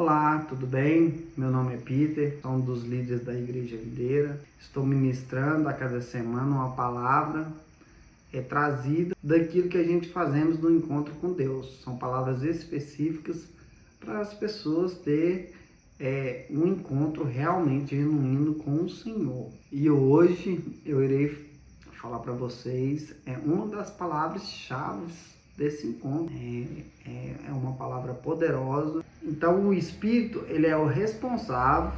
Olá, tudo bem? Meu nome é Peter, sou um dos líderes da Igreja Videira. Estou ministrando a cada semana uma palavra trazida daquilo que a gente fazemos no encontro com Deus. São palavras específicas para as pessoas ter um encontro realmente genuíno com o Senhor. E hoje eu irei falar para vocês uma das palavras-chave desse encontro. É uma palavra poderosa. Então o Espírito, ele é o responsável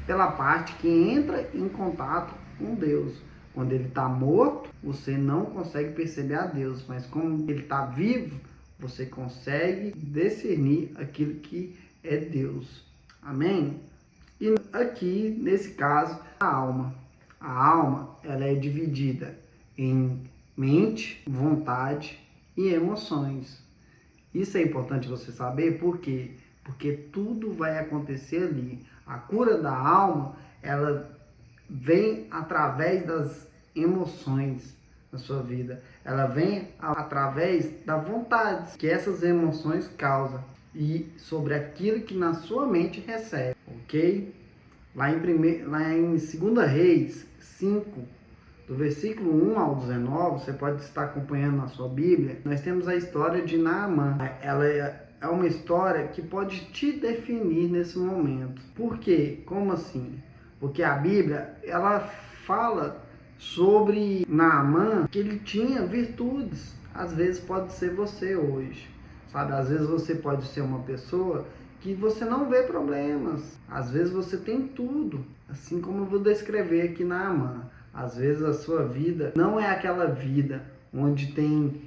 pela parte que entra em contato com Deus. Quando ele está morto, você não consegue perceber a Deus, mas como ele está vivo, você consegue discernir aquilo que é Deus. Amém? E aqui, nesse caso, a alma. A alma, ela é dividida em mente, vontade e emoções. Isso é importante você saber, por quê? Porque tudo vai acontecer ali. A cura da alma, ela vem através das emoções na sua vida. Ela vem através da vontade que essas emoções causam e sobre aquilo que na sua mente recebe, ok? Lá em 2 Reis 5, do versículo 1 ao 19, você pode estar acompanhando na sua Bíblia, nós temos a história de Naamã. Ela é uma história que pode te definir nesse momento. Por quê? Como assim? Porque a Bíblia, ela fala sobre Naamã, que ele tinha virtudes. Às vezes pode ser você hoje, sabe? Às vezes você pode ser uma pessoa que você não vê problemas. Às vezes você tem tudo, assim como eu vou descrever aqui Naamã. Às vezes a sua vida não é aquela vida onde tem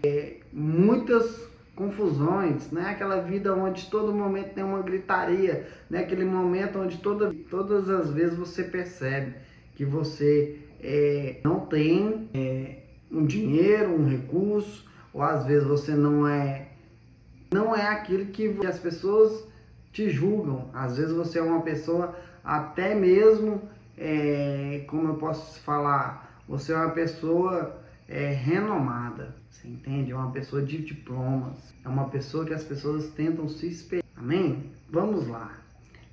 muitas confusões, não é aquela vida onde todo momento tem uma gritaria, não é aquele momento onde todas as vezes você percebe que você não tem um dinheiro, um recurso, ou às vezes você não é aquilo que as pessoas te julgam. Às vezes você é uma pessoa até mesmo, como eu posso falar, você é uma pessoa renomada, você entende? É uma pessoa de diplomas, é uma pessoa que as pessoas tentam se espelhar. Amém? Vamos lá.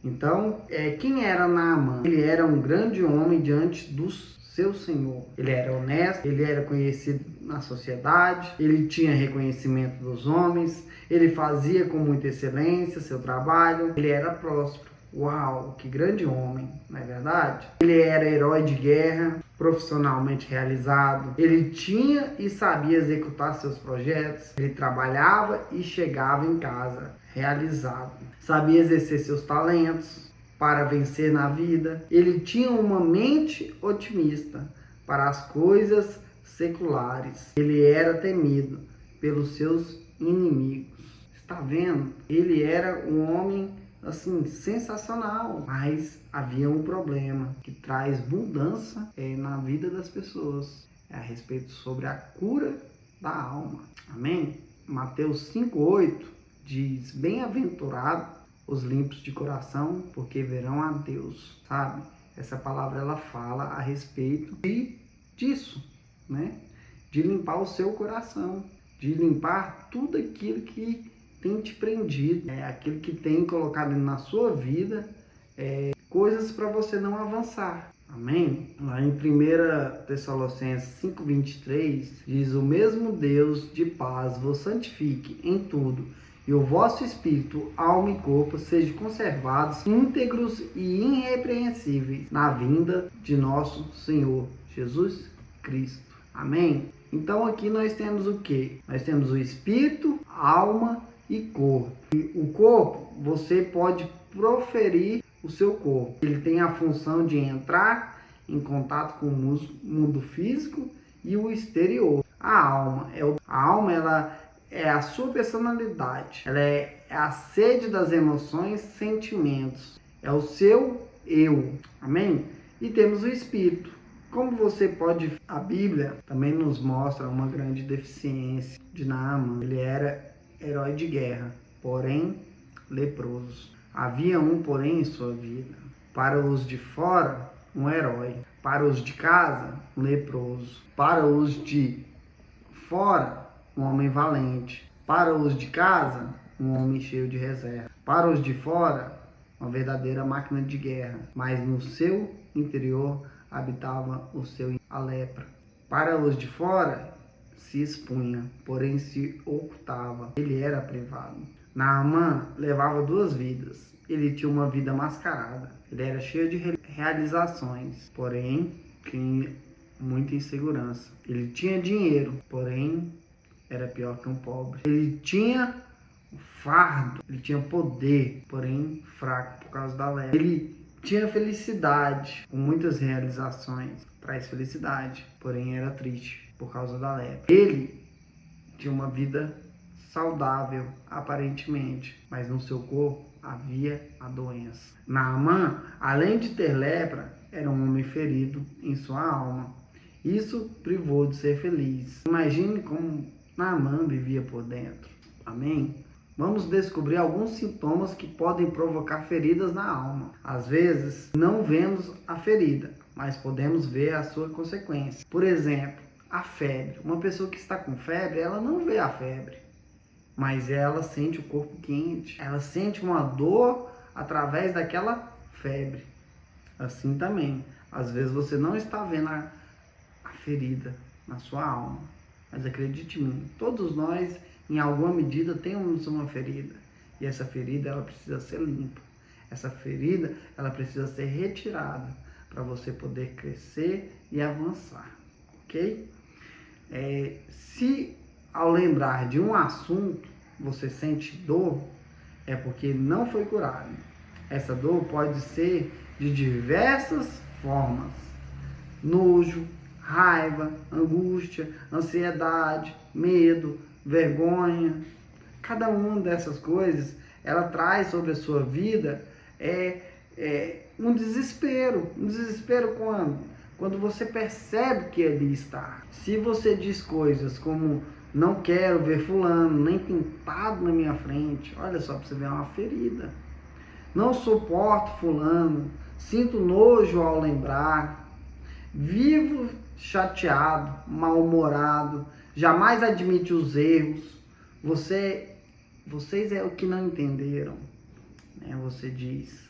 Então, quem era Naamã? Ele era um grande homem diante do seu senhor. Ele era honesto, ele era conhecido na sociedade, ele tinha reconhecimento dos homens, ele fazia com muita excelência seu trabalho, ele era próspero. Uau, que grande homem, não é verdade? Ele era herói de guerra, profissionalmente realizado, ele tinha e sabia executar seus projetos, ele trabalhava e chegava em casa realizado, sabia exercer seus talentos para vencer na vida, ele tinha uma mente otimista para as coisas seculares, ele era temido pelos seus inimigos. Está vendo? Ele era um homem assim sensacional, mas havia um problema que traz mudança na vida das pessoas, a respeito sobre a cura da alma. Amém? Mateus 5:8 diz: bem-aventurado os limpos de coração, porque verão a Deus. Sabe? Essa palavra ela fala a respeito disso, né? De limpar o seu coração, de limpar tudo aquilo que tem te prendido, aquilo que tem colocado na sua vida, coisas para você não avançar. Amém? Lá em 1 Tessalonicenses 5:23 diz: o mesmo Deus de paz vos santifique em tudo, e o vosso espírito, alma e corpo sejam conservados íntegros e irrepreensíveis na vinda de nosso Senhor Jesus Cristo. Amém? Então aqui nós temos o que? Nós temos o espírito, alma e corpo. E o corpo, você pode proferir o seu corpo. Ele tem a função de entrar em contato com o mundo físico e o exterior. A alma ela é a sua personalidade. Ela é a sede das emoções, sentimentos. É o seu eu. Amém? E temos o espírito. Como você pode... A Bíblia também nos mostra uma grande deficiência de Naamã. Ele era herói de guerra, porém leproso. Havia porém em sua vida. Para os de fora, um herói. Para os de casa, um leproso. Para os de fora, um homem valente. Para os de casa, um homem cheio de reserva. Para os de fora, uma verdadeira máquina de guerra, mas no seu interior habitava a lepra. Para os de fora, se expunha, porém se ocultava. Ele era privado. Naamã levava duas vidas. Ele tinha uma vida mascarada. Ele era cheio de realizações, porém tinha muita insegurança. Ele tinha dinheiro, porém era pior que um pobre. Ele tinha fardo, ele tinha poder, porém fraco por causa da lepra. Ele tinha felicidade, com muitas realizações, traz felicidade, porém era triste por causa da lepra. Ele tinha uma vida saudável, aparentemente, mas no seu corpo havia a doença. Naamã, além de ter lepra, era um homem ferido em sua alma. Isso privou de ser feliz. Imagine como Naamã vivia por dentro. Amém? Vamos descobrir alguns sintomas que podem provocar feridas na alma. Às vezes, não vemos a ferida, mas podemos ver a sua consequência. Por exemplo, a febre. Uma pessoa que está com febre, ela não vê a febre, mas ela sente o corpo quente. Ela sente uma dor através daquela febre. Assim também, às vezes você não está vendo a ferida na sua alma, mas acredite em mim, todos nós, em alguma medida, temos uma ferida, e essa ferida ela precisa ser limpa. Essa ferida ela precisa ser retirada para você poder crescer e avançar, ok? Se ao lembrar de um assunto você sente dor, é porque não foi curado. Essa dor pode ser de diversas formas: nojo, raiva, angústia, ansiedade, medo, vergonha. Cada uma dessas coisas, ela traz sobre a sua vida um desespero. Um desespero quando? Quando você percebe que ali está. Se você diz coisas como: não quero ver fulano nem pintado na minha frente, olha só, para você ver, uma ferida. Não suporto fulano, sinto nojo ao lembrar, vivo chateado, mal-humorado, jamais admite os erros. Vocês é o que não entenderam, né? Você diz.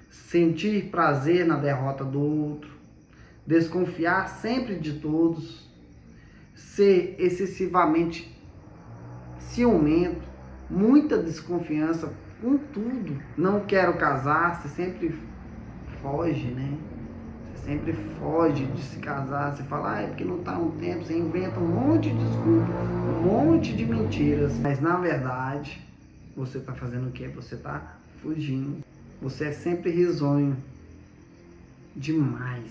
Sentir prazer na derrota do outro, desconfiar sempre de todos, ser excessivamente ciumento, muita desconfiança com tudo. Não quero casar, você sempre foge, né? Você sempre foge de se casar, você fala: é porque não está um tempo, você inventa um monte de desculpa, um monte de mentiras, mas na verdade você está fazendo o quê? Você está fugindo. Você é sempre risonho demais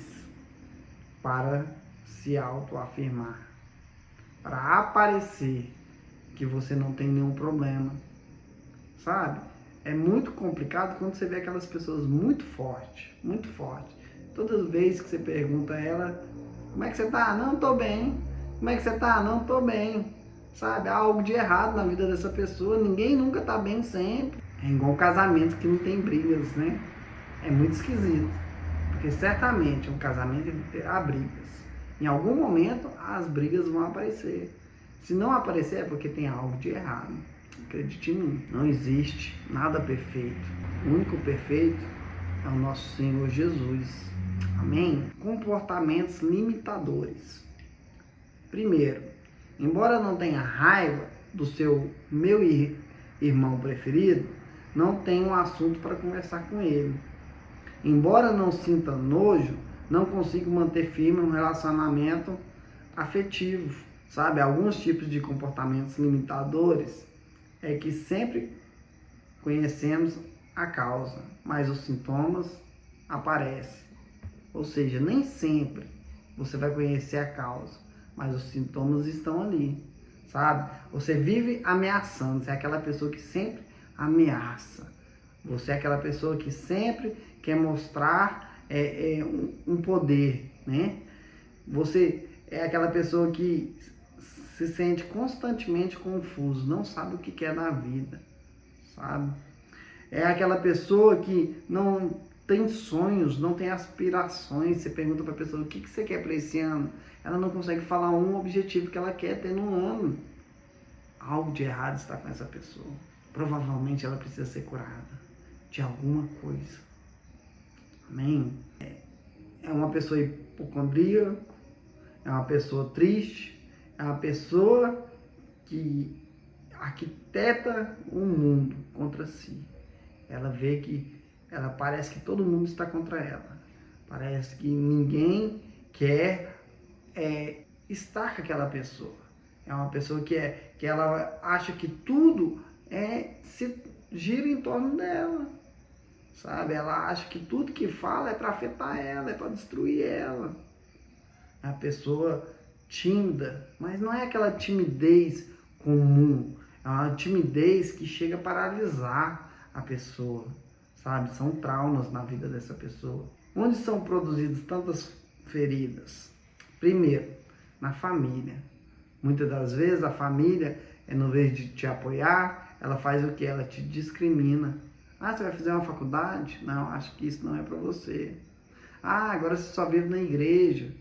para se autoafirmar, para aparecer que você não tem nenhum problema, sabe? É muito complicado quando você vê aquelas pessoas muito fortes, muito fortes. Todas as vezes que você pergunta a ela: como é que você tá? Não, tô bem. Como é que você tá? Não, tô bem. Sabe? Há algo de errado na vida dessa pessoa. Ninguém nunca tá bem sempre. É igual um casamento que não tem brigas, né? É muito esquisito. Porque certamente um casamento terá brigas. Em algum momento as brigas vão aparecer. Se não aparecer é porque tem algo de errado. Acredite em mim, não existe nada perfeito. O único perfeito é o nosso Senhor Jesus. Amém? Comportamentos limitadores. Primeiro, embora não tenha raiva do seu irmão preferido, não tenho um assunto para conversar com ele. Embora não sinta nojo, não consigo manter firme um relacionamento afetivo. Sabe, alguns tipos de comportamentos limitadores é que sempre conhecemos a causa, mas os sintomas aparecem. Ou seja, nem sempre você vai conhecer a causa, mas os sintomas estão ali, sabe? Você vive ameaçando, você é aquela pessoa que sempre ameaça. Você é aquela pessoa que sempre quer mostrar um poder, né? Você é aquela pessoa que se sente constantemente confuso, não sabe o que quer na vida, sabe? É aquela pessoa que não tem sonhos, não tem aspirações. Você pergunta para a pessoa: o que você quer para esse ano? Ela não consegue falar um objetivo que ela quer ter no ano. Algo de errado está com essa pessoa. provavelmente ela precisa ser curada de alguma coisa. Amém? É uma pessoa hipocondríaca, é uma pessoa triste, é uma pessoa que arquiteta um mundo contra si. Ela vê que ela parece que todo mundo está contra ela. Parece que ninguém quer estar com aquela pessoa. É uma pessoa que ela acha que tudo se gira em torno dela. Sabe? Ela acha que tudo que fala é para afetar ela, é para destruir ela. É uma pessoa tímida, mas não é aquela timidez comum. É uma timidez que chega a paralisar a pessoa, sabe? São traumas na vida dessa pessoa. Onde são produzidas tantas feridas? Primeiro, na família. Muitas das vezes a família, no vez de te apoiar, ela faz o que? Ela te discrimina. Ah, você vai fazer uma faculdade? Não, acho que isso não é para você. Ah, agora você só vive na igreja.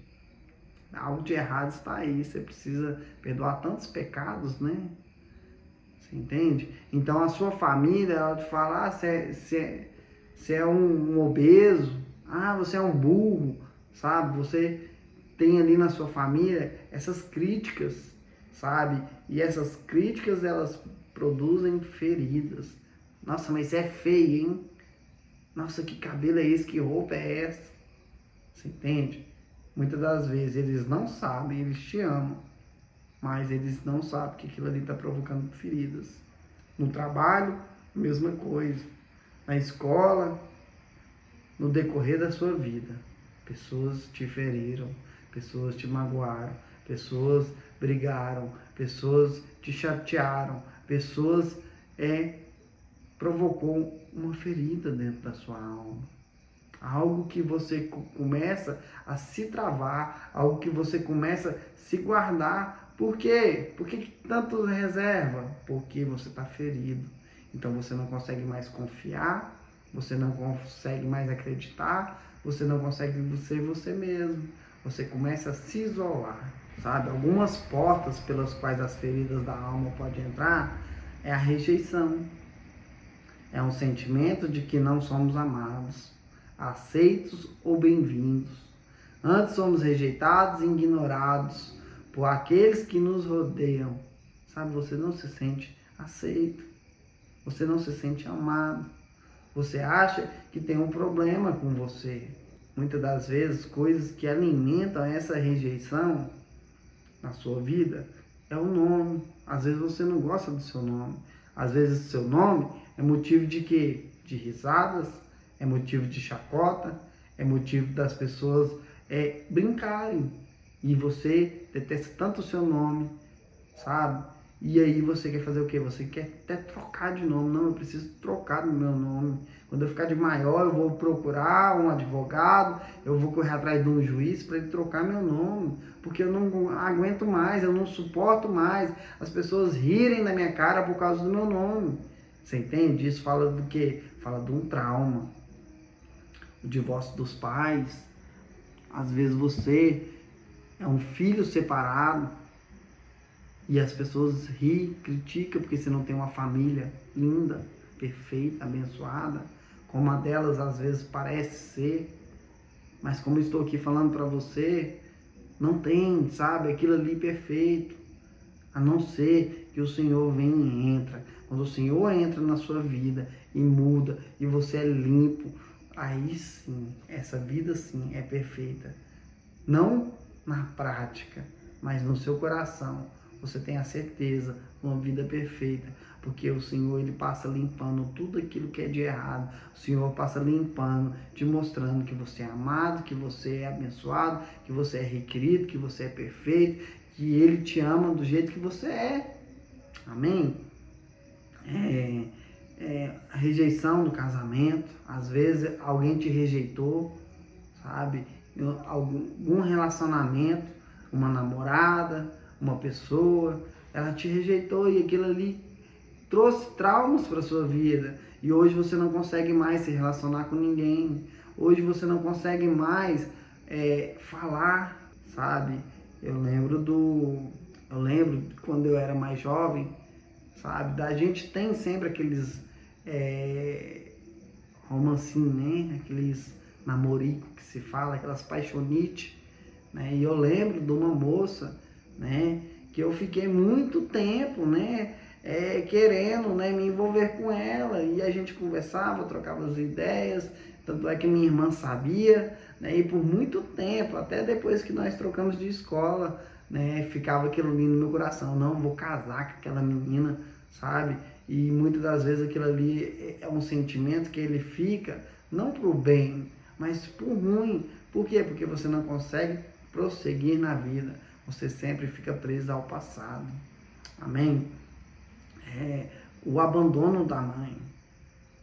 Algo de errado está aí. Você precisa perdoar tantos pecados, né? Você entende? Então a sua família, ela te fala, você é um obeso, você é um burro, sabe? Você tem ali na sua família essas críticas, sabe? E essas críticas, elas produzem feridas. Nossa, mas você é feio, hein? Nossa, que cabelo é esse? Que roupa é essa? Você entende? Muitas das vezes eles não sabem, eles te amam, mas eles não sabem que aquilo ali está provocando feridas. No trabalho, mesma coisa. Na escola, no decorrer da sua vida, pessoas te feriram, pessoas te magoaram, pessoas brigaram, pessoas te chatearam, pessoas provocou uma ferida dentro da sua alma. Algo que você começa a se travar, algo que você começa a se guardar. Por quê? Por que tanto reserva? Porque você está ferido. Então você não consegue mais confiar, você não consegue mais acreditar, você não consegue ser você mesmo. Você começa a se isolar, sabe? Algumas portas pelas quais as feridas da alma podem entrar é a rejeição. É um sentimento de que não somos amados, aceitos ou bem-vindos. Antes somos rejeitados e ignorados por aqueles que nos rodeiam. Sabe, você não se sente aceito, você não se sente amado, você acha que tem um problema com você. Muitas das vezes, coisas que alimentam essa rejeição na sua vida é o nome. Às vezes você não gosta do seu nome. Às vezes o seu nome é motivo de quê? De risadas, é motivo de chacota, é motivo das pessoas brincarem. E você detesta tanto o seu nome, sabe? E aí você quer fazer o quê? Você quer até trocar de nome. Não, eu preciso trocar do meu nome. Quando eu ficar de maior, eu vou procurar um advogado, eu vou correr atrás de um juiz para ele trocar meu nome. Porque eu não aguento mais, eu não suporto mais as pessoas rirem da minha cara por causa do meu nome. Você entende? Isso fala do quê? Fala de um trauma. O divórcio dos pais. Às vezes você é um filho separado e as pessoas riem, criticam porque você não tem uma família linda, perfeita, abençoada, como a delas às vezes parece ser. Mas como eu estou aqui falando para você, não tem, sabe, aquilo ali perfeito. A não ser que o Senhor vem e entra. Quando o Senhor entra na sua vida e muda, e você é limpo, aí sim, essa vida sim é perfeita. Não na prática, mas no seu coração. Você tem a certeza de uma vida perfeita, porque o Senhor, ele passa limpando tudo aquilo que é de errado. O Senhor passa limpando, te mostrando que você é amado, que você é abençoado, que você é requerido, que você é perfeito, que Ele te ama do jeito que você é. Amém? A rejeição do casamento. Às vezes alguém te rejeitou, sabe? Algum relacionamento, uma namorada, uma pessoa, ela te rejeitou e aquilo ali trouxe traumas para sua vida. E hoje você não consegue mais se relacionar com ninguém. Hoje você não consegue mais falar, sabe? Eu lembro quando eu era mais jovem, sabe? A gente tem sempre aqueles romancinhos, né? Aqueles namorico que se fala, aquelas paixonites, né? E eu lembro de uma moça, né? Que eu fiquei muito tempo, né? Querendo, né? Me envolver com ela, e a gente conversava, trocava as ideias, tanto é que minha irmã sabia, né? E por muito tempo, até depois que nós trocamos de escola, né? Ficava aquilo ali no meu coração, não, vou casar com aquela menina, sabe? E muitas das vezes aquilo ali é um sentimento que ele fica, não pro bem, mas por ruim. Por quê? Porque você não consegue prosseguir na vida. Você sempre fica preso ao passado. Amém? O abandono da mãe.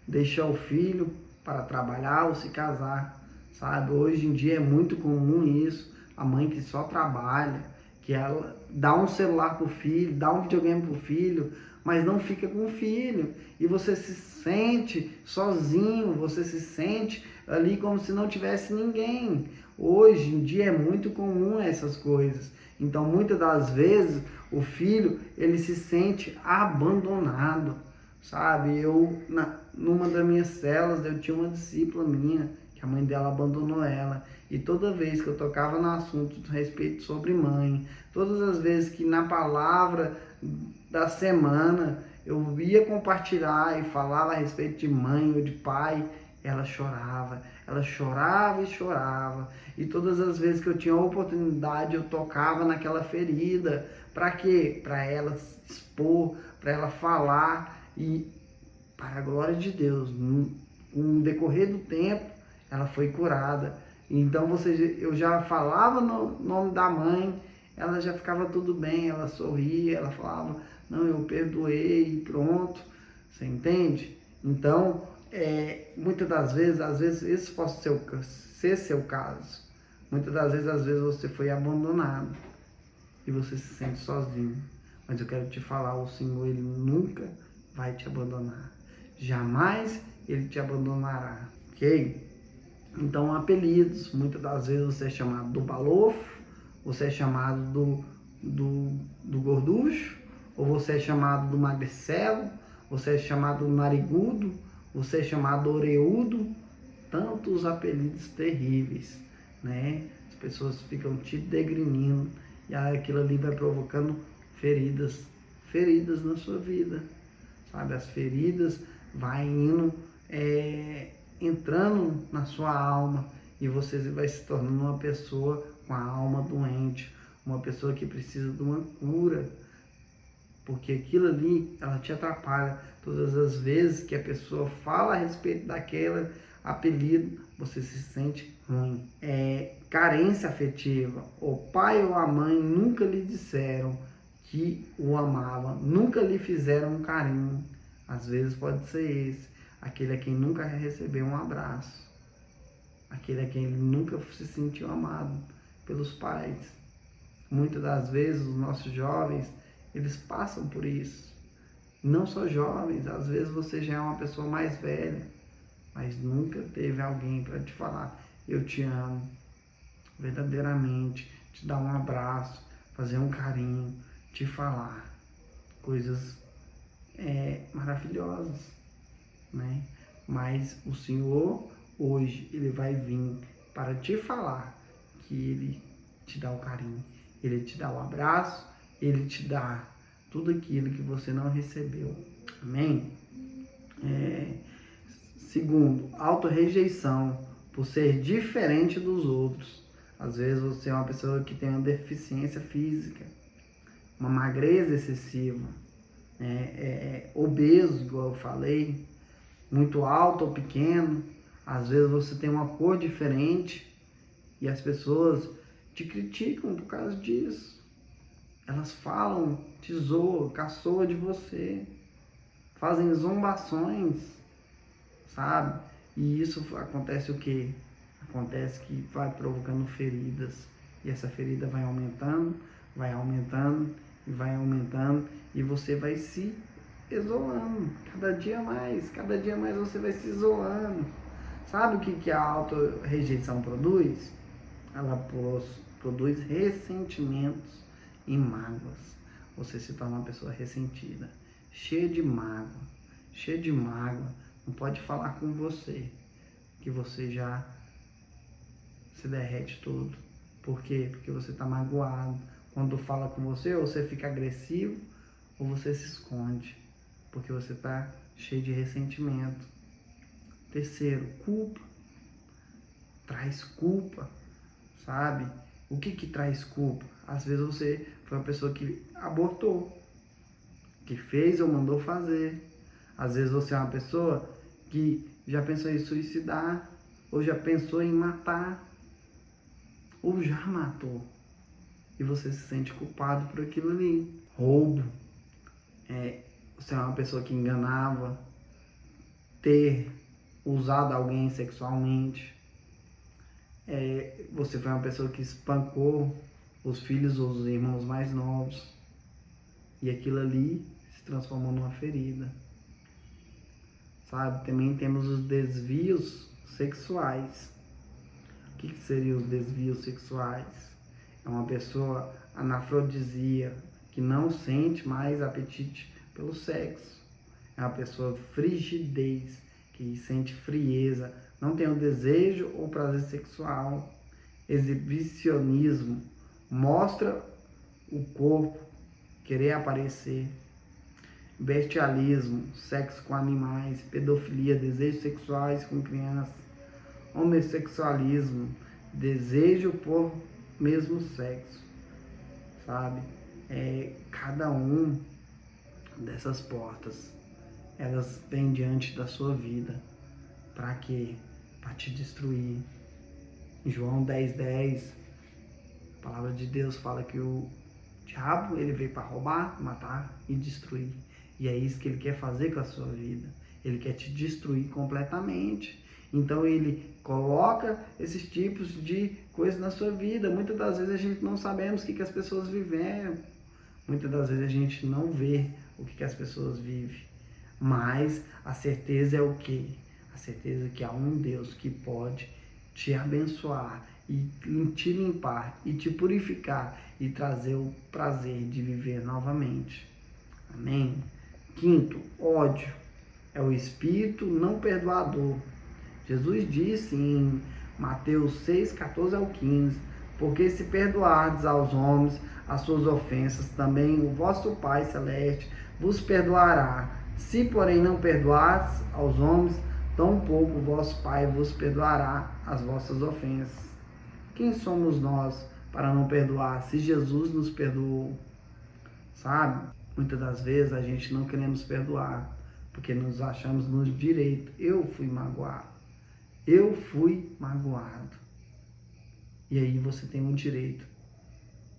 Deixar o filho para trabalhar ou se casar. Sabe? Hoje em dia é muito comum isso. A mãe que só trabalha, que ela dá um celular para o filho, dá um videogame para o filho, mas não fica com o filho. E você se sente sozinho, você se sente ali como se não tivesse ninguém. Hoje em dia é muito comum essas coisas. Então, muitas das vezes, o filho, ele se sente abandonado, sabe? Numa das minhas células, eu tinha uma discípula minha, que a mãe dela abandonou ela. E toda vez que eu tocava no assunto a respeito sobre mãe, todas as vezes que na palavra da semana eu ia compartilhar e falava a respeito de mãe ou de pai, ela chorava e chorava. E todas as vezes que eu tinha a oportunidade, eu tocava naquela ferida. Para quê? Para ela expor, para ela falar. E, para a glória de Deus, no decorrer do tempo, ela foi curada. Então, eu já falava no nome da mãe, ela já ficava tudo bem, ela sorria, ela falava, não, eu perdoei e pronto. Você entende? Então, muitas das vezes, às vezes, esse pode ser seu caso. Muitas das vezes, às vezes, você foi abandonado e você se sente sozinho. Mas eu quero te falar, o Senhor, Ele nunca vai te abandonar. Jamais Ele te abandonará, ok? Então, apelidos, muitas das vezes você é chamado do balofo, você é chamado do gorducho, ou você é chamado do magricelo, você é chamado do narigudo, você é chamado do oreudo, tantos apelidos terríveis, né? As pessoas ficam te degrinindo e aquilo ali vai provocando feridas na sua vida, sabe? As feridas vai indo, entrando na sua alma e você vai se tornando uma pessoa com a alma doente, uma pessoa que precisa de uma cura, porque aquilo ali, ela te atrapalha. Todas as vezes que a pessoa fala a respeito daquele apelido, você se sente ruim. Carência afetiva. O pai ou a mãe nunca lhe disseram que o amavam, nunca lhe fizeram um carinho. Às vezes pode ser esse, aquele a quem nunca recebeu um abraço, aquele a quem ele nunca se sentiu amado pelos pais. Muitas das vezes os nossos jovens, eles passam por isso. Não só jovens, às vezes você já é uma pessoa mais velha, mas nunca teve alguém para te falar, eu te amo, verdadeiramente, te dar um abraço, fazer um carinho, te falar coisas maravilhosas, né? Mas o Senhor, hoje, Ele vai vir para te falar que Ele te dá o carinho, Ele te dá o abraço, Ele te dá tudo aquilo que você não recebeu. Amém? Segundo, autorrejeição, por ser diferente dos outros. Às vezes você é uma pessoa que tem uma deficiência física, uma magreza excessiva, obeso, igual eu falei, muito alto ou pequeno. Às vezes você tem uma cor diferente e as pessoas te criticam por causa disso. Elas falam, te zoam, caçoam de você, fazem zombações, sabe? E isso acontece o quê? Acontece que vai provocando feridas. E essa ferida vai aumentando, e vai aumentando, e você vai se isolando. Cada dia mais você vai se isolando. Sabe o que a auto-rejeição produz? Ela produz ressentimentos e mágoas. Você se torna uma pessoa ressentida. cheia de mágoa, não pode falar com você, que você já se derrete todo. Por quê? Porque você está magoado. Quando fala com você, ou você fica agressivo, ou você se esconde, porque você está cheio de ressentimento. Terceiro, culpa. Traz culpa, sabe? O que traz culpa? Às vezes você foi uma pessoa que abortou, que fez ou mandou fazer. Às vezes você é uma pessoa que já pensou em suicidar, ou já pensou em matar, ou já matou. E você se sente culpado por aquilo ali. Roubo. Você é uma pessoa que enganava, ter usado alguém sexualmente. Você foi uma pessoa que espancou os filhos ou os irmãos mais novos. E aquilo ali se transformou numa ferida. Sabe? Também temos os desvios sexuais. O que seriam os desvios sexuais? É uma pessoa anafrodisia, que não sente mais apetite pelo sexo. É uma pessoa frigidez, que sente frieza, não tem o desejo ou prazer sexual. Exibicionismo, mostra o corpo, querer aparecer. Bestialismo, sexo com animais. Pedofilia, desejos sexuais com crianças. Homossexualismo, desejo por mesmo sexo, sabe? Cada um dessas portas, elas vêm diante da sua vida. Para quê? Para te destruir. Em João 10:10, a palavra de Deus fala que o diabo, ele veio para roubar, matar e destruir. E é isso que ele quer fazer com a sua vida. Ele quer te destruir completamente. Então ele coloca esses tipos de coisas na sua vida. Muitas das vezes a gente não sabemos o que as pessoas viveram. Muitas das vezes a gente não vê o que as pessoas vivem. Mas a certeza é o quê? A certeza que há um Deus que pode te abençoar e te limpar e te purificar e trazer o prazer de viver novamente. Amém? Quinto, ódio. É o espírito não perdoador. Jesus disse em Mateus 6:14-15, porque se perdoardes aos homens as suas ofensas, também o vosso Pai Celeste vos perdoará. Se, porém, não perdoardes aos homens, tampouco o vosso Pai vos perdoará as vossas ofensas. Quem somos nós para não perdoar, se Jesus nos perdoou? Sabe? Muitas das vezes a gente não queremos perdoar, porque nos achamos no direito. Eu fui magoado. Eu fui magoado. E aí você tem um direito.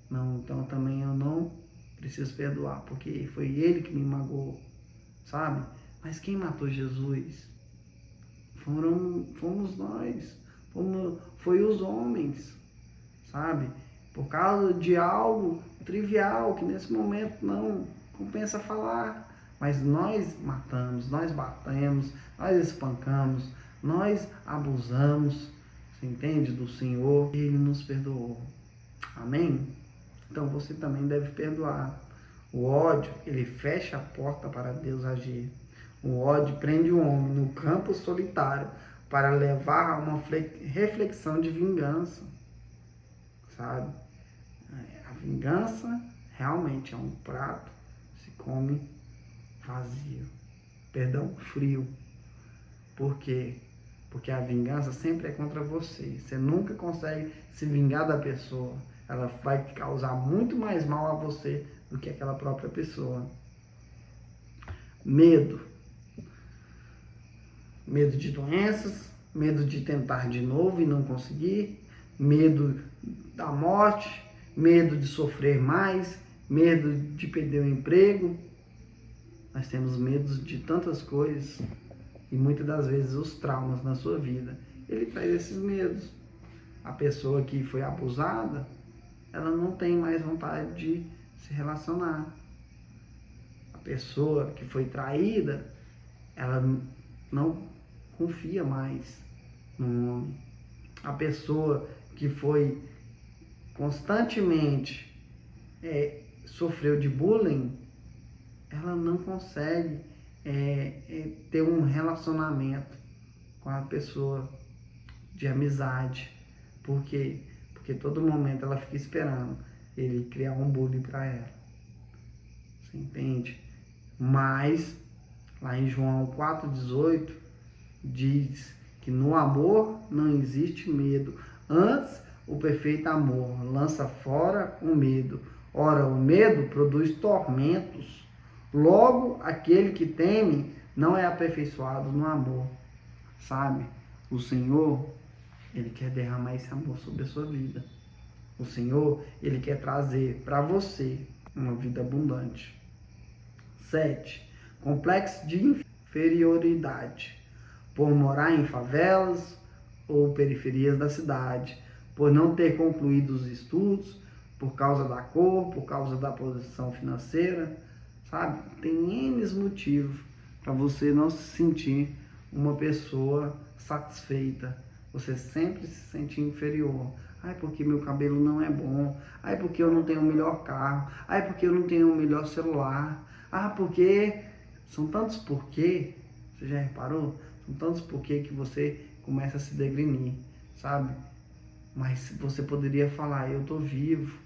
Não, então também eu não preciso perdoar, porque foi ele que me magoou. Sabe? Mas quem matou Jesus? Fomos nós. Foi os homens. Sabe? Por causa de algo trivial, que nesse momento não compensa falar. Mas nós matamos, nós batemos, nós espancamos, nós abusamos, você entende? Do Senhor. Ele nos perdoou. Amém? Então você também deve perdoar. O ódio, ele fecha a porta para Deus agir. O ódio prende o homem no campo solitário para levar a uma reflexão de vingança. Sabe? A vingança realmente é um prato que se come vazio. Perdão, frio. Por quê? Porque a vingança sempre é contra você. Você nunca consegue se vingar da pessoa. Ela vai causar muito mais mal a você do que aquela própria pessoa. Medo. Medo de doenças, medo de tentar de novo e não conseguir, medo da morte, medo de sofrer mais, medo de perder o emprego. Nós temos medos de tantas coisas e muitas das vezes os traumas na sua vida, ele traz esses medos. A pessoa que foi abusada, ela não tem mais vontade de se relacionar. A pessoa que foi traída, ela não confia mais no homem. A pessoa que foi constantemente sofreu de bullying, ela não consegue ter um relacionamento com a pessoa de amizade. Por quê? Porque todo momento ela fica esperando ele criar um bullying para ela. Você entende? Mas, lá em João 4,18, diz que no amor não existe medo. Antes, o perfeito amor lança fora o medo. Ora, o medo produz tormentos. Logo, aquele que teme não é aperfeiçoado no amor. Sabe? O Senhor, Ele quer derramar esse amor sobre a sua vida. O Senhor, Ele quer trazer para você uma vida abundante. 7. Complexo de inferioridade. Por morar em favelas ou periferias da cidade, por não ter concluído os estudos, por causa da cor, por causa da posição financeira, sabe? Tem N motivos para você não se sentir uma pessoa satisfeita. Você sempre se sente inferior. Ai, porque meu cabelo não é bom. Ai, porque eu não tenho o melhor carro. Ai, porque eu não tenho o melhor celular. Ah, porque... São tantos porquê. Você já reparou? São tantos porquê que você começa a se degrinir, sabe? Mas você poderia falar, eu tô vivo.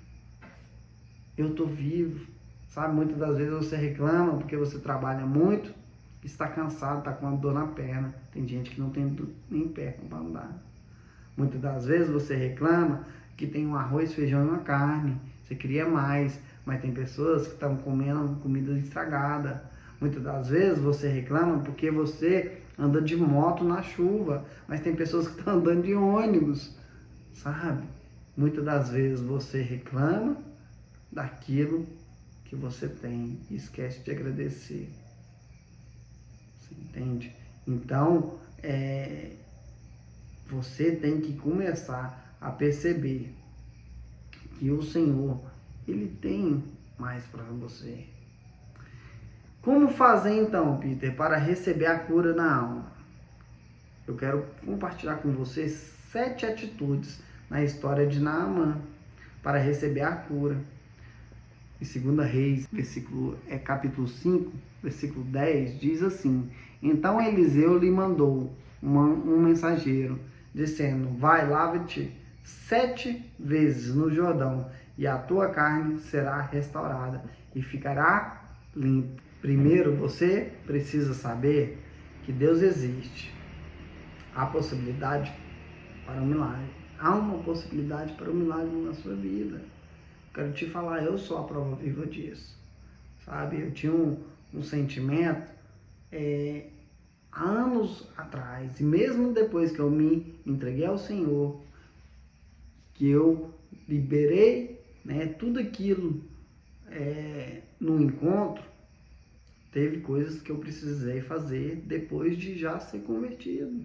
Eu tô vivo. Sabe? Muitas das vezes você reclama porque você trabalha muito, está cansado, está com uma dor na perna. Tem gente que não tem nem perna para andar. Muitas das vezes você reclama que tem um arroz, feijão e uma carne. Você queria mais, mas tem pessoas que estão comendo comida estragada. Muitas das vezes você reclama porque você anda de moto na chuva, mas tem pessoas que estão andando de ônibus, sabe? Muitas das vezes você reclama daquilo que você tem e esquece de agradecer. Você entende? Então, você tem que começar a perceber que o Senhor, Ele tem mais para você. Como fazer então, Peter, para receber a cura na alma? Eu quero compartilhar com você 7 atitudes na história de Naamã para receber a cura. Em 2 Reis, capítulo 5, versículo 10, diz assim: Então Eliseu lhe mandou um mensageiro, dizendo: Vai, lava-te 7 vezes no Jordão, e a tua carne será restaurada e ficará limpa. Primeiro, você precisa saber que Deus existe. Há possibilidade para um milagre. Há uma possibilidade para um milagre na sua vida. Quero te falar, eu sou a prova viva disso. Sabe? Eu tinha um sentimento há anos atrás, e mesmo depois que eu me entreguei ao Senhor, que eu liberei, né, tudo aquilo no encontro, teve coisas que eu precisei fazer depois de já ser convertido.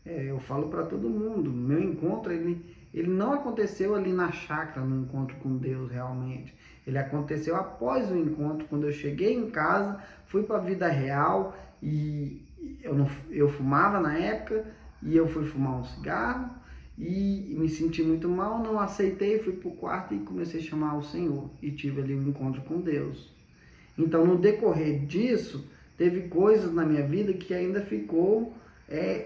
Eu falo para todo mundo, meu encontro, ele não aconteceu ali na chácara, no encontro com Deus realmente. Ele aconteceu após o encontro, quando eu cheguei em casa, fui para a vida real e eu fumava na época e eu fui fumar um cigarro e me senti muito mal, não aceitei, fui para o quarto e comecei a chamar o Senhor e tive ali um encontro com Deus. Então, no decorrer disso, teve coisas na minha vida que ainda ficou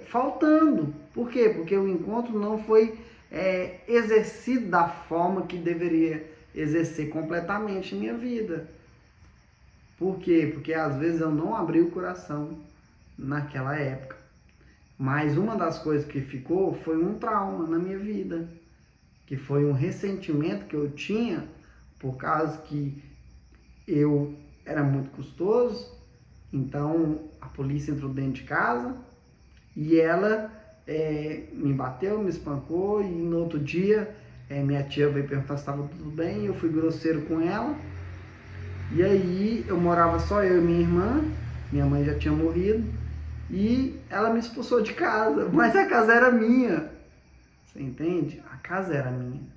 faltando. Por quê? Porque o encontro não foi exercido da forma que deveria exercer completamente em minha vida. Por quê? Porque às vezes eu não abri o coração naquela época. Mas uma das coisas que ficou foi um trauma na minha vida, que foi um ressentimento que eu tinha por causa que eu era muito custoso. Então a polícia entrou dentro de casa e ela me bateu, me espancou, e no outro dia minha tia veio perguntar se estava tudo bem, eu fui grosseiro com ela, e aí eu morava só eu e minha mãe já tinha morrido, e ela me expulsou de casa, mas a casa era minha, você entende? A casa era minha,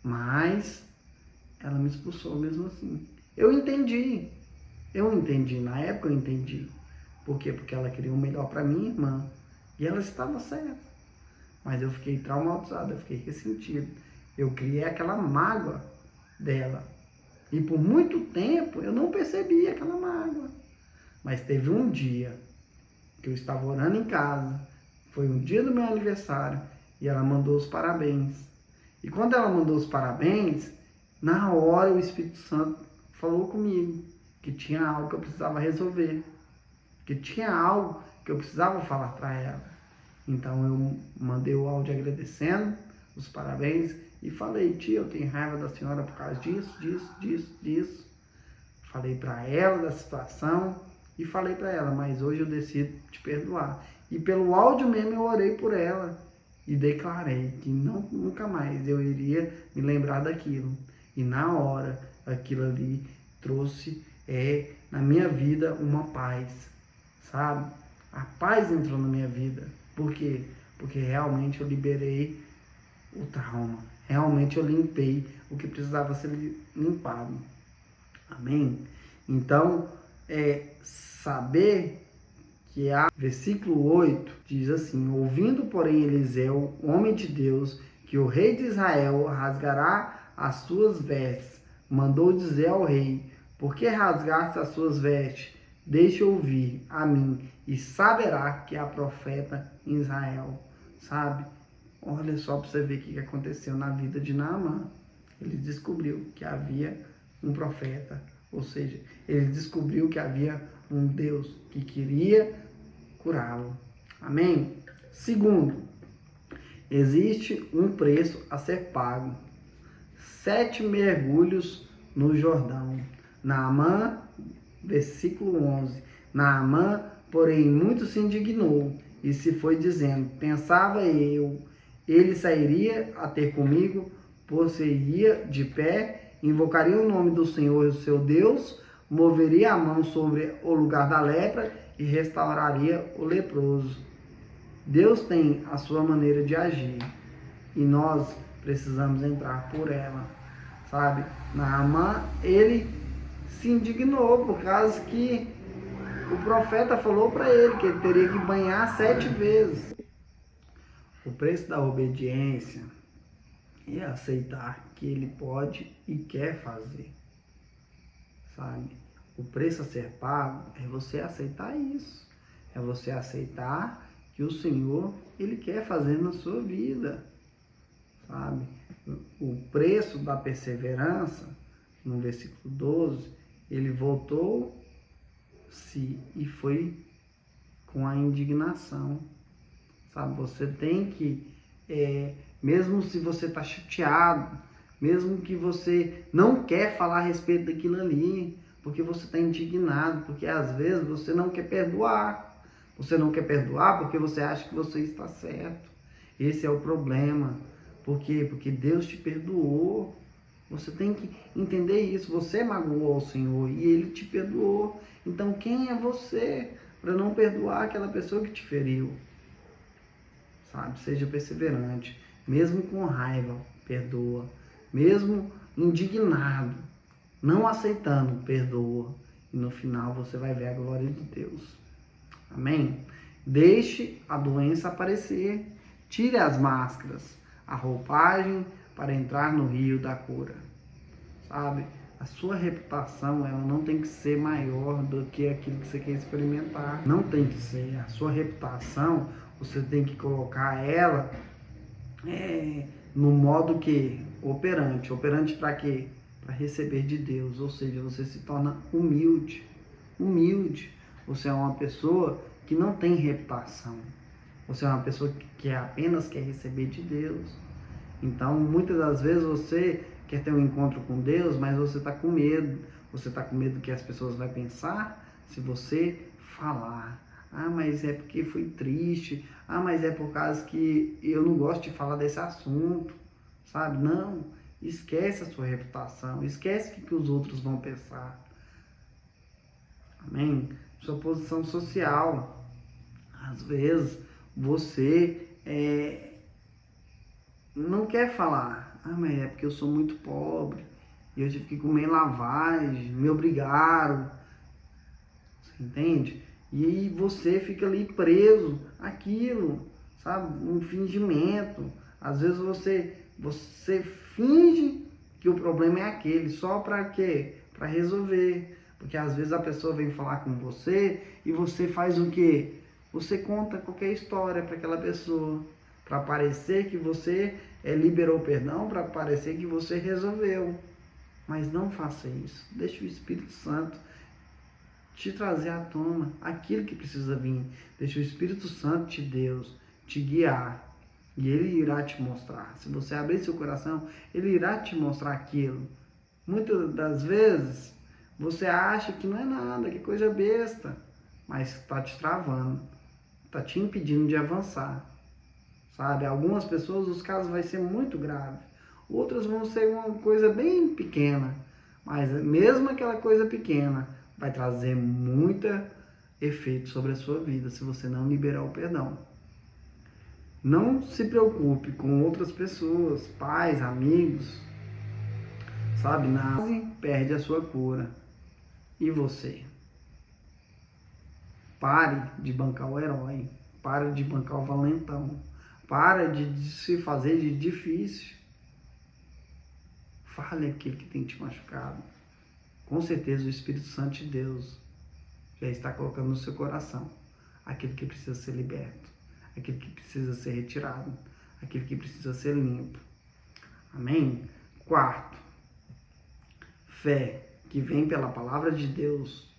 mas ela me expulsou mesmo assim. Eu entendi, na época eu entendi. Por quê? Porque ela queria o melhor para minha irmã. E ela estava certa. Mas eu fiquei traumatizado, eu fiquei ressentido. Eu criei aquela mágoa dela. E por muito tempo eu não percebi aquela mágoa. Mas teve um dia que eu estava orando em casa, foi um dia do meu aniversário, e ela mandou os parabéns. E quando ela mandou os parabéns, na hora o Espírito Santo falou comigo que tinha algo que eu precisava resolver, que tinha algo que eu precisava falar para ela. Então eu mandei o áudio agradecendo os parabéns e falei: tia, eu tenho raiva da senhora por causa disso. Falei para ela da situação e falei para ela, mas hoje eu decido te perdoar. E pelo áudio mesmo eu orei por ela e declarei que nunca mais eu iria me lembrar daquilo. E na hora, aquilo ali trouxe na minha vida uma paz, sabe? A paz entrou na minha vida. Por quê? Porque realmente eu liberei o trauma. Realmente eu limpei o que precisava ser limpado. Amém? Então, saber que versículo 8 diz assim: ouvindo, porém, Eliseu, homem de Deus, que o rei de Israel rasgará as suas vestes, mandou dizer ao rei: por que rasgaste as suas vestes? Deixe ouvir a mim, e saberá que há profeta em Israel. Sabe? Olha só para você ver o que aconteceu na vida de Naamã. Ele descobriu que havia um profeta, ou seja, ele descobriu que havia um Deus que queria curá-lo. Amém? Segundo, existe um preço a ser pago. 7 mergulhos no Jordão. Naamã, versículo 11. Naamã, porém, muito se indignou e se foi dizendo: pensava eu, ele sairia a ter comigo, por-se-ia de pé, invocaria o nome do Senhor, o seu Deus, moveria a mão sobre o lugar da lepra e restauraria o leproso. Deus tem a sua maneira de agir e nós precisamos entrar por ela, sabe? Naamã, ele se indignou por causa que o profeta falou para ele que ele teria que banhar 7 vezes. O preço da obediência é aceitar que ele pode e quer fazer, sabe? O preço a ser pago é você aceitar isso, é você aceitar que o Senhor, ele quer fazer na sua vida, sabe? O preço da perseverança, no versículo 12, ele voltou-se e foi com a indignação, sabe? Você tem que, mesmo se você está chateado, mesmo que você não quer falar a respeito daquilo ali, porque você está indignado, porque às vezes você não quer perdoar. Você não quer perdoar porque você acha que você está certo. Esse é o problema. Por quê? Porque Deus te perdoou. Você tem que entender isso. Você magoou ao Senhor e Ele te perdoou. Então quem é você para não perdoar aquela pessoa que te feriu? Sabe? Seja perseverante. Mesmo com raiva, perdoa. Mesmo indignado, não aceitando, perdoa. E no final você vai ver a glória de Deus. Amém? Deixe a doença aparecer. Tire as máscaras, a roupagem para entrar no rio da cura. Sabe? A sua reputação, ela não tem que ser maior do que aquilo que você quer experimentar. Não tem que ser. A sua reputação, você tem que colocar ela no modo que? Operante. Operante para quê? Para receber de Deus. Ou seja, você se torna humilde. Humilde. Você é uma pessoa que não tem reputação. Você é uma pessoa que apenas quer receber de Deus. Então, muitas das vezes você quer ter um encontro com Deus, mas você está com medo. Você está com medo do que as pessoas vão pensar se você falar. Ah, mas é porque foi triste. Ah, mas é por causa que eu não gosto de falar desse assunto. Sabe? Não. Esquece a sua reputação. Esquece o que os outros vão pensar. Amém? Sua posição social. Às vezes você não quer falar. Ah, mas é porque eu sou muito pobre. E eu tive que comer lavagem. Me obrigaram. Você entende? E você fica ali preso àquilo, sabe? Um fingimento. Às vezes você finge que o problema é aquele, só para quê? Para resolver. Porque às vezes a pessoa vem falar com você e você faz o quê? Você conta qualquer história para aquela pessoa, para parecer que você liberou perdão, para parecer que você resolveu. Mas não faça isso. Deixe o Espírito Santo te trazer à tona aquilo que precisa vir. Deixe o Espírito Santo de Deus te guiar. E Ele irá te mostrar. Se você abrir seu coração, Ele irá te mostrar aquilo. Muitas das vezes, você acha que não é nada, que coisa besta. Mas está te travando. Está te impedindo de avançar. Sabe? Algumas pessoas, os casos vai ser muito grave. Outras vão ser uma coisa bem pequena. Mas mesmo aquela coisa pequena vai trazer muito efeito sobre a sua vida se você não liberar o perdão. Não se preocupe com outras pessoas, pais, amigos, sabe? Nada perde a sua cura. E você? Pare de bancar o herói. Pare de bancar o valentão. Para de se fazer de difícil. Fale aquilo que tem te machucado. Com certeza o Espírito Santo de Deus já está colocando no seu coração aquilo que precisa ser liberto, aquilo que precisa ser retirado, aquilo que precisa ser limpo. Amém? Quarto, fé que vem pela palavra de Deus.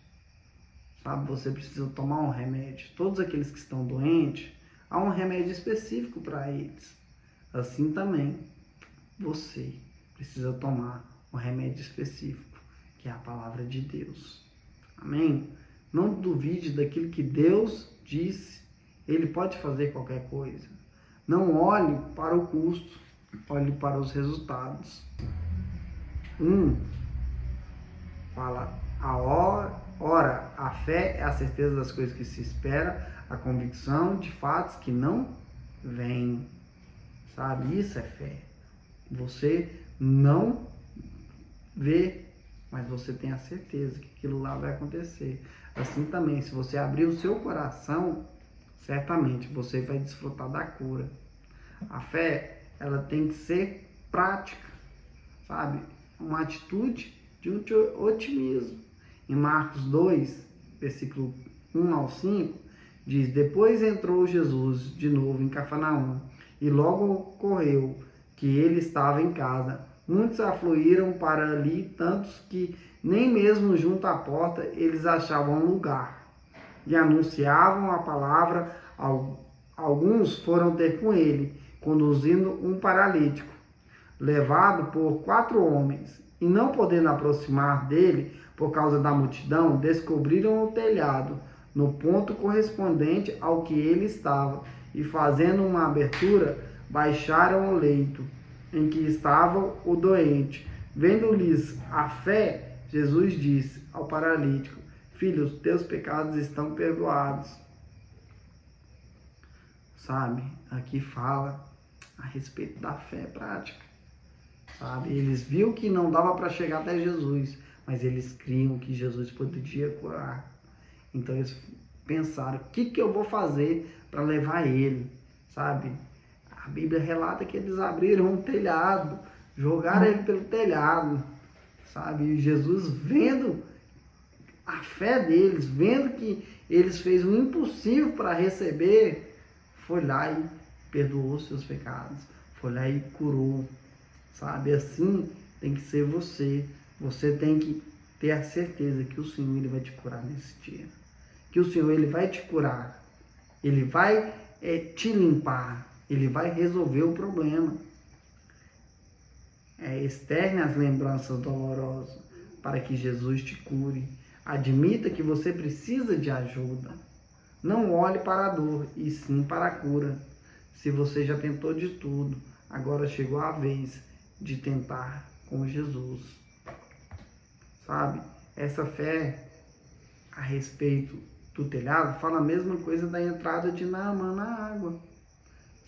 Sabe, você precisa tomar um remédio. Todos aqueles que estão doentes, há um remédio específico para eles. Assim também, você precisa tomar um remédio específico, que é a palavra de Deus. Amém? Não duvide daquilo que Deus disse. Ele pode fazer qualquer coisa. Não olhe para o custo, olhe para os resultados. Fala, a fé é a certeza das coisas que se espera, a convicção de fatos que não vêm. Sabe? Isso é fé. Você não vê, mas você tem a certeza que aquilo lá vai acontecer. Assim também, se você abrir o seu coração, certamente você vai desfrutar da cura. A fé, ela tem que ser prática, sabe? Uma atitude de otimismo. Em Marcos 2, versículo 1 ao 5, diz: Depois entrou Jesus de novo em Cafarnaum, e logo ocorreu que ele estava em casa. Muitos afluíram para ali, tantos que nem mesmo junto à porta eles achavam lugar. E anunciavam a palavra. Alguns foram ter com ele, conduzindo um paralítico, levado por 4 homens. E não podendo aproximar dele, por causa da multidão, descobriram o telhado, no ponto correspondente ao que ele estava, e fazendo uma abertura, baixaram o leito em que estava o doente. Vendo-lhes a fé, Jesus disse ao paralítico: Filho, os teus pecados estão perdoados. Sabe, aqui fala a respeito da fé prática. Sabe, eles viram que não dava para chegar até Jesus, mas eles criam que Jesus podia curar. Então eles pensaram: o que eu vou fazer para levar ele? Sabe, a Bíblia relata que eles abriram um telhado, jogaram ele pelo telhado, sabe? E Jesus, vendo a fé deles, vendo que eles fez o impossível para receber, foi lá e perdoou seus pecados, foi lá e curou, sabe? Assim tem que ser você. Você tem que ter a certeza que o Senhor ele vai te curar nesse dia, que o Senhor ele vai te curar, ele vai te limpar, ele vai resolver o problema. Externe as lembranças dolorosas para que Jesus te cure. Admita que você precisa de ajuda. Não olhe para a dor, e sim para a cura. Se você já tentou de tudo, agora chegou a vez de tentar com Jesus. Sabe? Essa fé a respeito do telhado fala a mesma coisa da entrada de Naamã na água.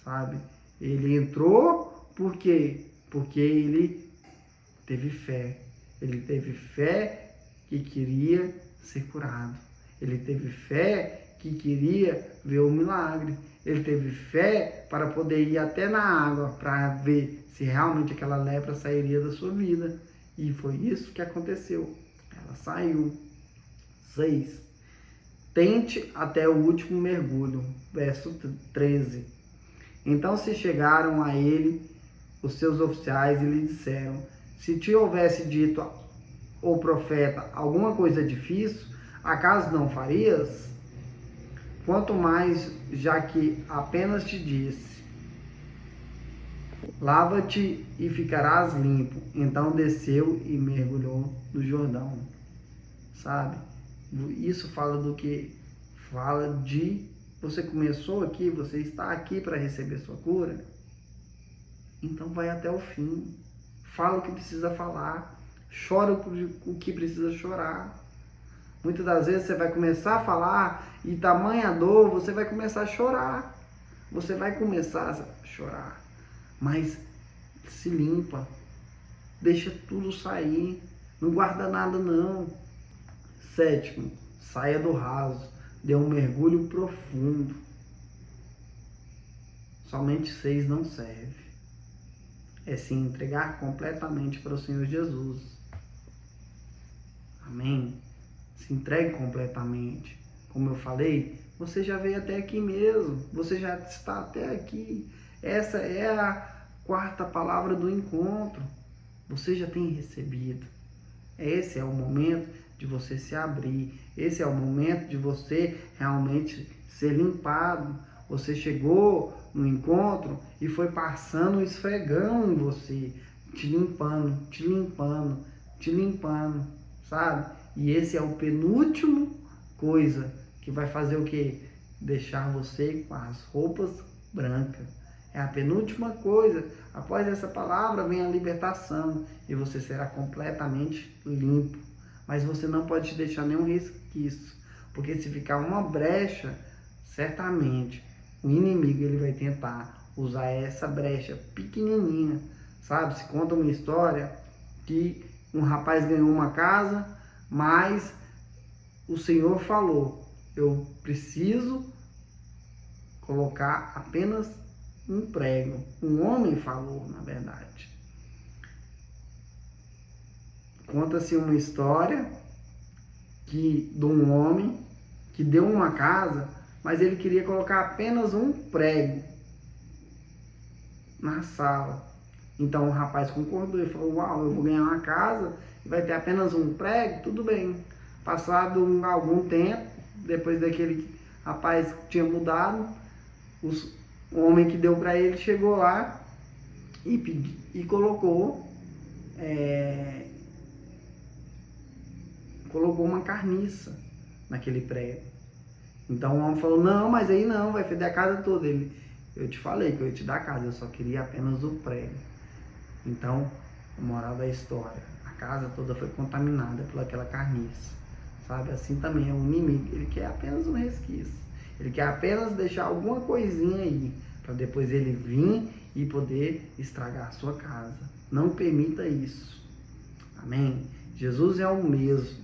Sabe? Ele entrou por quê? Porque ele teve fé. Ele teve fé que queria ser curado. Ele teve fé que queria ver o milagre. ele teve fé para poder ir até na água para ver se realmente aquela lepra sairia da sua vida. E foi isso que aconteceu. Ela saiu. 6. Tente até o último mergulho. Verso 13. Então se chegaram a ele os seus oficiais e lhe disseram: se te houvesse dito o profeta alguma coisa difícil, acaso não farias? Quanto mais, já que apenas te disse: lava-te e ficarás limpo. Então desceu e mergulhou no Jordão. Sabe? Isso fala do que? Fala de você começou aqui, você está aqui para receber sua cura. Então vai até o fim. Fala o que precisa falar. Chora o que precisa chorar. Muitas das vezes você vai começar a falar e tamanha dor, você vai começar a chorar. Você vai começar a chorar. Mas se limpa. Deixa tudo sair. Não guarda nada não. 7. Saia do raso. Dê um mergulho profundo. Somente 6 não serve. É se entregar completamente para o Senhor Jesus. Amém? Se entregue completamente. Como eu falei, você já veio até aqui mesmo. Você já está até aqui. Essa é a 4ª palavra do encontro. Você já tem recebido. Esse é o momento de você se abrir. Esse é o momento de você realmente ser limpado. Você chegou no encontro e foi passando um esfregão em você, te limpando, te limpando, te limpando, sabe? E esse é o penúltimo coisa que vai fazer o quê? Deixar você com as roupas brancas. É a penúltima coisa. Após essa palavra vem a libertação e você será completamente limpo. Mas você não pode deixar nenhum resquício, porque se ficar uma brecha, certamente o inimigo ele vai tentar usar essa brecha pequenininha, sabe? Se conta uma história que um rapaz ganhou uma casa, mas o Senhor falou: eu preciso colocar apenas um prego. Um homem falou, na verdade. Conta-se uma história de um homem que deu uma casa, mas ele queria colocar apenas um prego na sala. Então o rapaz concordou e falou: uau, eu vou ganhar uma casa e vai ter apenas um prego? Tudo bem. Passado algum tempo, depois daquele rapaz que tinha mudado, o homem que deu para ele chegou lá e colocou uma carniça naquele prego. Então o homem falou: não, mas aí não, vai feder a casa toda. Ele: eu te falei que eu ia te dar a casa, eu só queria apenas o prego. Então, a moral da história, a casa toda foi contaminada por aquela carniça. Sabe, assim também é o inimigo, ele quer apenas um resquício. Ele quer apenas deixar alguma coisinha aí, para depois ele vir e poder estragar a sua casa. Não permita isso. Amém? Jesus é o mesmo.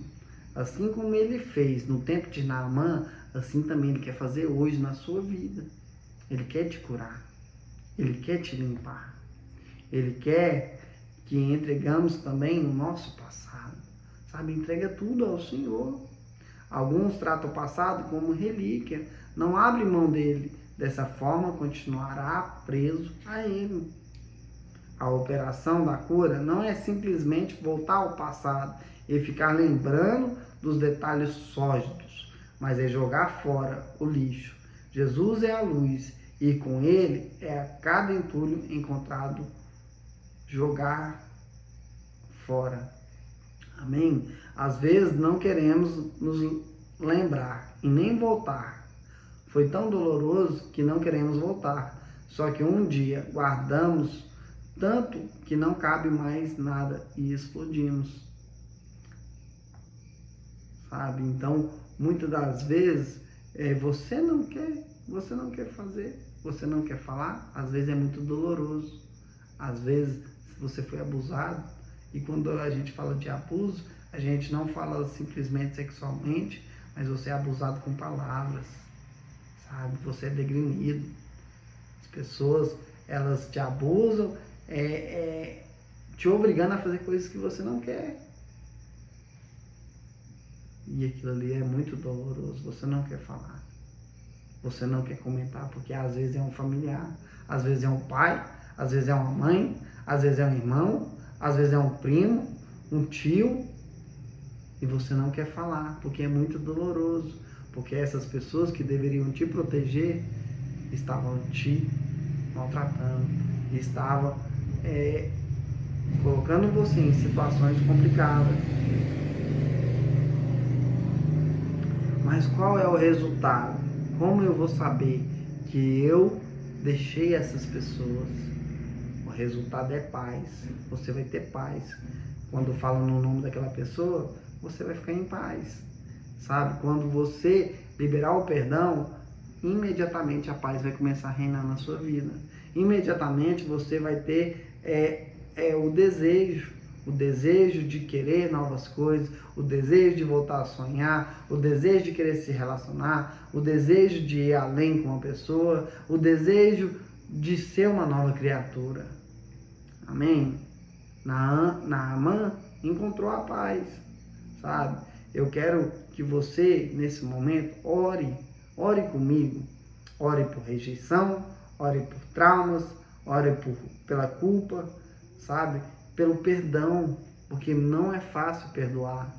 Assim como ele fez no tempo de Naamã, assim também ele quer fazer hoje na sua vida. Ele quer te curar. Ele quer te limpar. Ele quer que entregamos também o nosso passado. Sabe, entrega tudo ao Senhor. Alguns tratam o passado como relíquia. Não abre mão dele. Dessa forma, continuará preso a ele. A operação da cura não é simplesmente voltar ao passado e ficar lembrando dos detalhes sórdidos, mas é jogar fora o lixo. Jesus é a luz e com ele é a cada entulho encontrado jogar fora. Amém? Às vezes não queremos nos lembrar e nem voltar. Foi tão doloroso que não queremos voltar. Só que um dia guardamos tanto que não cabe mais nada e explodimos. Sabe? Então, muitas das vezes, você não quer fazer, você não quer falar, às vezes é muito doloroso. Às vezes você foi abusado, e quando a gente fala de abuso, a gente não fala simplesmente sexualmente, mas você é abusado com palavras, sabe? Você é degrimido. As pessoas, elas te abusam, te obrigando a fazer coisas que você não quer. E aquilo ali é muito doloroso, você não quer falar. Você não quer comentar, porque às vezes é um familiar, às vezes é um pai, às vezes é uma mãe, às vezes é um irmão, às vezes é um primo, um tio, e você não quer falar, porque é muito doloroso, porque essas pessoas que deveriam te proteger estavam te maltratando, estavam colocando você em situações complicadas. Mas qual é o resultado? Como eu vou saber que eu deixei essas pessoas? O resultado é paz. Você vai ter paz. Quando fala no nome daquela pessoa, você vai ficar em paz. Sabe? Quando você liberar o perdão, imediatamente a paz vai começar a reinar na sua vida. Imediatamente você vai ter o desejo de querer novas coisas, o desejo de voltar a sonhar, o desejo de querer se relacionar, o desejo de ir além com uma pessoa, o desejo de ser uma nova criatura. Amém? Naamã encontrou a paz, sabe? Eu quero que você, nesse momento, ore comigo. Ore por rejeição, ore por traumas, ore pela culpa, sabe? Pelo perdão, porque não é fácil perdoar.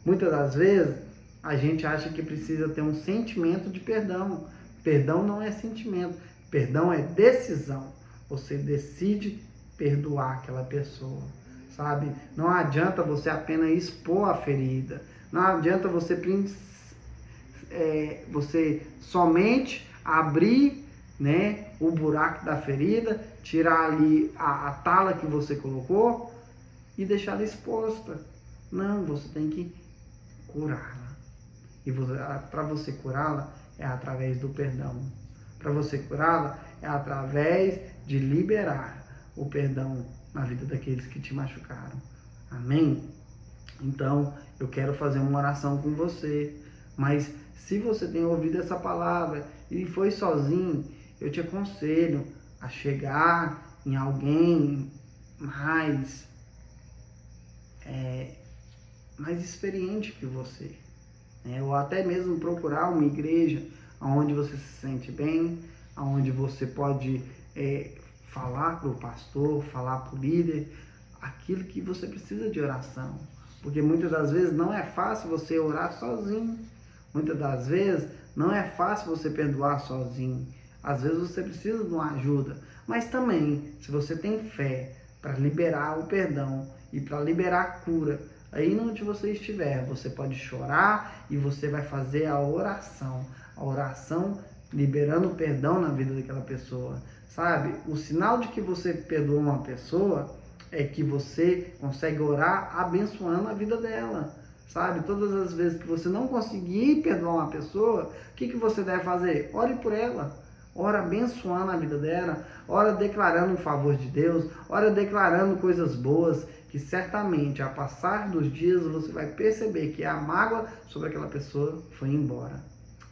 Muitas das vezes, a gente acha que precisa ter um sentimento de perdão. Perdão não é sentimento, perdão é decisão. Você decide perdoar aquela pessoa, sabe? Não adianta você apenas expor a ferida. Não adianta você somente abrir, né, o buraco da ferida, tirar ali a tala que você colocou e deixar ela exposta. Não, você tem que curá-la. E para você curá-la é através do perdão. Para você curá-la é através de liberar o perdão na vida daqueles que te machucaram. Amém? Então, eu quero fazer uma oração com você. Mas se você tem ouvido essa palavra e foi sozinho, eu te aconselho a chegar em alguém mais experiente que você, né? Ou até mesmo procurar uma igreja onde você se sente bem, onde você pode falar para o pastor, falar para o líder, aquilo que você precisa de oração. Porque muitas das vezes não é fácil você orar sozinho. Muitas das vezes não é fácil você perdoar sozinho. Às vezes você precisa de uma ajuda. Mas também, se você tem fé para liberar o perdão e para liberar a cura, aí onde você estiver, você pode chorar e você vai fazer a oração liberando o perdão na vida daquela pessoa, sabe? O sinal de que você perdoou uma pessoa é que você consegue orar abençoando a vida dela, sabe? Todas as vezes que você não conseguir perdoar uma pessoa, o que você deve fazer? Ore por ela. Ora abençoando a vida dela, ora declarando o favor de Deus, ora declarando coisas boas, que certamente, ao passar dos dias, você vai perceber que a mágoa sobre aquela pessoa foi embora.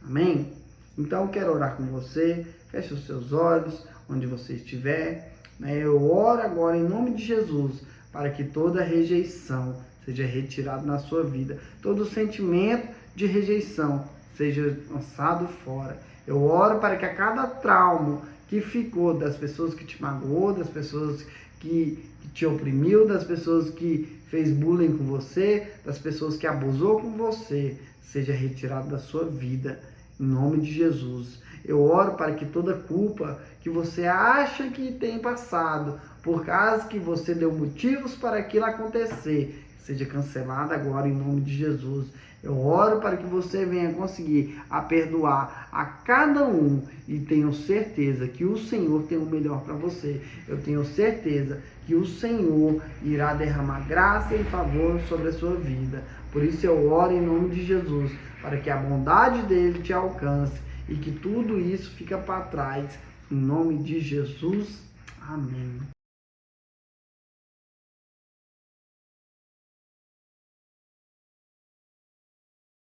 Amém? Então, eu quero orar com você. Feche os seus olhos, onde você estiver. Eu oro agora em nome de Jesus, para que toda rejeição seja retirada na sua vida. Todo sentimento de rejeição seja lançado fora. Eu oro para que a cada trauma que ficou das pessoas que te magoou, das pessoas que te oprimiu, das pessoas que fez bullying com você, das pessoas que abusou com você, seja retirado da sua vida, em nome de Jesus. Eu oro para que toda culpa que você acha que tem passado, por causa que você deu motivos para aquilo acontecer, seja cancelada agora em nome de Jesus. Eu oro para que você venha conseguir a perdoar a cada um e tenho certeza que o Senhor tem o melhor para você. Eu tenho certeza que o Senhor irá derramar graça e favor sobre a sua vida. Por isso eu oro em nome de Jesus, para que a bondade dele te alcance e que tudo isso fique para trás. Em nome de Jesus. Amém.